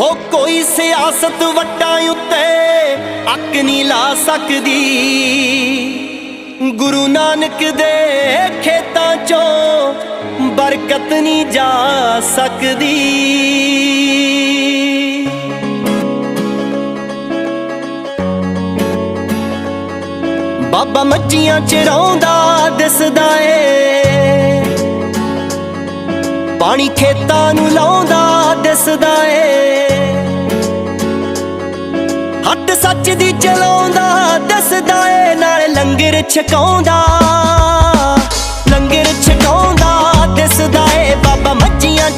हो कोई सियासत वट्टां उत्ते अक नहीं ला सकदी। गुरु नानक दे खेतां चों बरकत नहीं जा सकदी। बाबा मच्छियां चराउंदा दिसदा ए, पानी खेतां नूं लाउंदा दिसदा ए। हट सच दी चलाउंदा दिसदा ए, नाल लंगर छकाउंदा दिसदा ए। बाबा मच्छियां